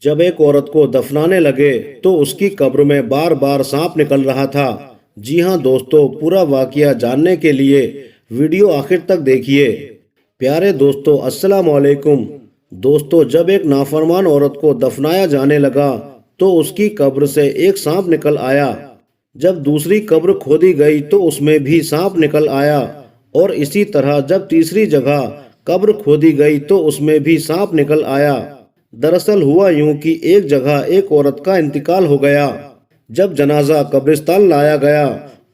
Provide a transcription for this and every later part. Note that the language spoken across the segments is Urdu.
جب ایک عورت کو دفنانے لگے تو اس کی قبر میں بار بار سانپ نکل رہا تھا۔ جی ہاں دوستو، پورا واقعہ جاننے کے لیے ویڈیو آخر تک دیکھیے۔ پیارے دوستو، السلام علیکم۔ دوستو، جب ایک نافرمان عورت کو دفنایا جانے لگا تو اس کی قبر سے ایک سانپ نکل آیا۔ جب دوسری قبر کھودی گئی تو اس میں بھی سانپ نکل آیا، اور اسی طرح جب تیسری جگہ قبر کھودی گئی تو اس میں بھی سانپ نکل آیا۔ دراصل ہوا یوں کہ ایک جگہ ایک عورت کا انتقال ہو گیا۔ جب جنازہ قبرستان لایا گیا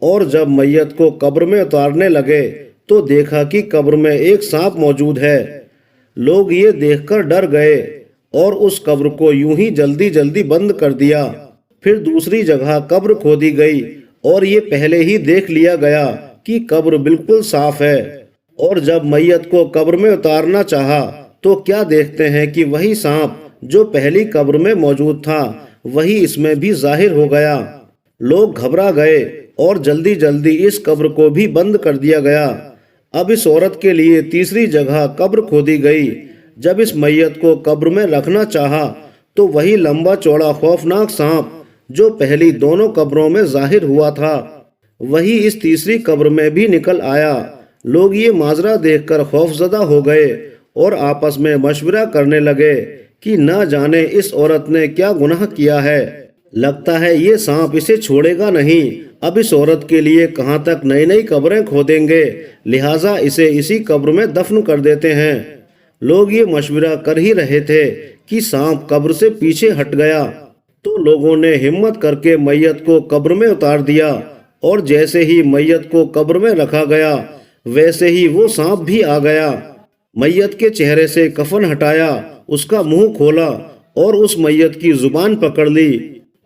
اور جب میت کو قبر میں اتارنے لگے تو دیکھا کہ قبر میں ایک سانپ موجود ہے۔ لوگ یہ دیکھ کر ڈر گئے اور اس قبر کو یوں ہی جلدی جلدی بند کر دیا۔ پھر دوسری جگہ قبر کھودی گئی اور یہ پہلے ہی دیکھ لیا گیا کہ قبر بالکل صاف ہے، اور جب میت کو قبر میں اتارنا چاہا تو کیا دیکھتے ہیں کہ وہی سانپ جو پہلی قبر میں موجود تھا وہی اس میں بھی ظاہر ہو گیا۔ لوگ گھبرا گئے اور جلدی جلدی اس قبر کو بھی بند کر دیا گیا۔ اب اس عورت کے لیے تیسری جگہ قبر کھودی گئی۔ جب اس میت کو قبر میں رکھنا چاہا تو وہی لمبا چوڑا خوفناک سانپ جو پہلی دونوں قبروں میں ظاہر ہوا تھا وہی اس تیسری قبر میں بھی نکل آیا۔ لوگ یہ ماجرا دیکھ کر خوفزدہ ہو گئے اور آپس میں مشورہ کرنے لگے کہ نہ جانے اس عورت نے کیا گناہ کیا ہے، لگتا ہے یہ سانپ اسے چھوڑے گا نہیں۔ اب اس عورت کے لیے کہاں تک نئی نئی قبریں کھودیں گے، لہٰذا اسے اسی قبر میں دفن کر دیتے ہیں۔ لوگ یہ مشورہ کر ہی رہے تھے کہ سانپ قبر سے پیچھے ہٹ گیا تو لوگوں نے ہمت کر کے میت کو قبر میں اتار دیا، اور جیسے ہی میت کو قبر میں رکھا گیا ویسے ہی وہ سانپ بھی آ گیا۔ میت کے چہرے سے کفن ہٹایا، اس کا منہ کھولا اور اس میت کی زبان پکڑ لی۔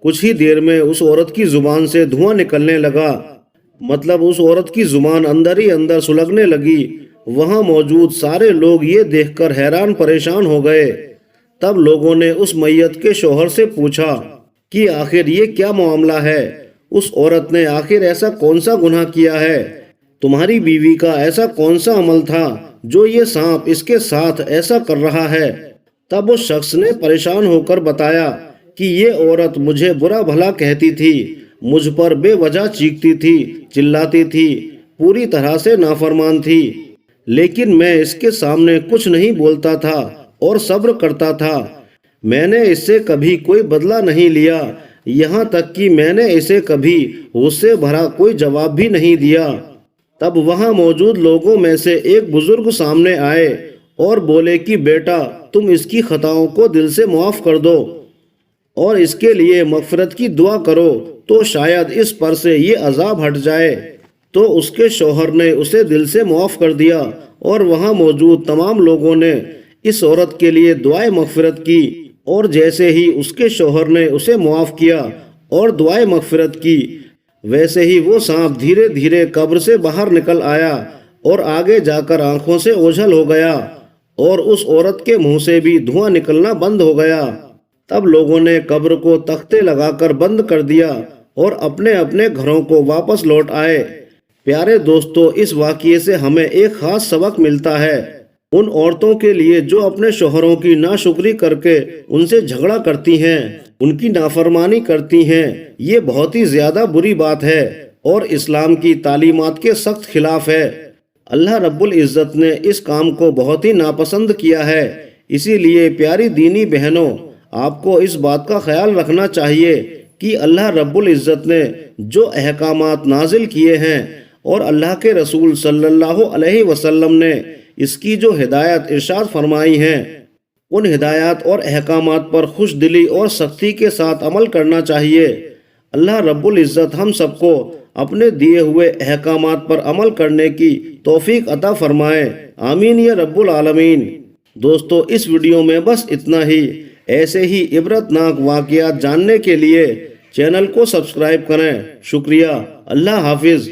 کچھ ہی دیر میں اس عورت کی زبان سے دھواں نکلنے لگا، مطلب اس عورت کی زبان اندر ہی اندر سلگنے لگی۔ وہاں موجود سارے لوگ یہ دیکھ کر حیران پریشان ہو گئے۔ تب لوگوں نے اس میت کے شوہر سے پوچھا کہ آخر یہ کیا معاملہ ہے، اس عورت نے آخر ایسا کون سا گناہ کیا ہے، تمہاری بیوی کا ایسا کون سا عمل تھا جو یہ سانپ اس کے ساتھ ایسا کر رہا ہے۔ تب اس شخص نے پریشان ہو کر بتایا کہ یہ عورت مجھے برا بھلا کہتی تھی، مجھ پر بے وجہ چیختی تھی، چلاتی تھی، پوری طرح سے نافرمان تھی، لیکن میں اس کے سامنے کچھ نہیں بولتا تھا اور صبر کرتا تھا۔ میں نے اس سے کبھی کوئی بدلہ نہیں لیا، یہاں تک کہ میں نے اسے کبھی غصے بھرا کوئی جواب بھی نہیں دیا۔ تب وہاں موجود لوگوں میں سے ایک بزرگ سامنے آئے اور بولے کہ بیٹا، تم اس کی خطاؤں کو دل سے معاف کر دو اور اس کے لیے مغفرت کی دعا کرو تو شاید اس پر سے یہ عذاب ہٹ جائے۔ تو اس کے شوہر نے اسے دل سے معاف کر دیا، اور وہاں موجود تمام لوگوں نے اس عورت کے لیے دعائے مغفرت کی، اور جیسے ہی اس کے شوہر نے اسے معاف کیا اور دعائے مغفرت کی ویسے ہی وہ سانپ دھیرے دھیرے قبر سے باہر نکل آیا اور آگے جا کر آنکھوں سے اوجھل ہو گیا، اور اس عورت کے منہ سے بھی دھواں نکلنا بند ہو گیا۔ تب لوگوں نے قبر کو تختے لگا کر بند کر دیا اور اپنے اپنے گھروں کو واپس لوٹ آئے۔ پیارے دوستو، اس واقعے سے ہمیں ایک خاص سبق ملتا ہے۔ ان عورتوں کے لیے جو اپنے شوہروں کی ناشکری کر کے ان سے جھگڑا کرتی ہیں، ان کی نافرمانی کرتی ہیں، یہ بہت ہی زیادہ بری بات ہے اور اسلام کی تعلیمات کے سخت خلاف ہے۔ اللہ رب العزت نے اس کام کو بہت ہی ناپسند کیا ہے۔ اسی لیے پیاری دینی بہنوں، آپ کو اس بات کا خیال رکھنا چاہیے کہ اللہ رب العزت نے جو احکامات نازل کیے ہیں اور اللہ کے رسول صلی اللہ علیہ وسلم نے اس کی جو ہدایت ارشاد فرمائی ہیں، ان ہدایات اور احکامات پر خوش دلی اور سختی کے ساتھ عمل کرنا چاہیے۔ اللہ رب العزت ہم سب کو اپنے دیے ہوئے احکامات پر عمل کرنے کی توفیق عطا فرمائے، آمین یا رب العالمین۔ دوستو، اس ویڈیو میں بس اتنا ہی۔ ایسے ہی عبرتناک واقعات جاننے کے لیے چینل کو سبسکرائب کریں۔ شکریہ، اللہ حافظ۔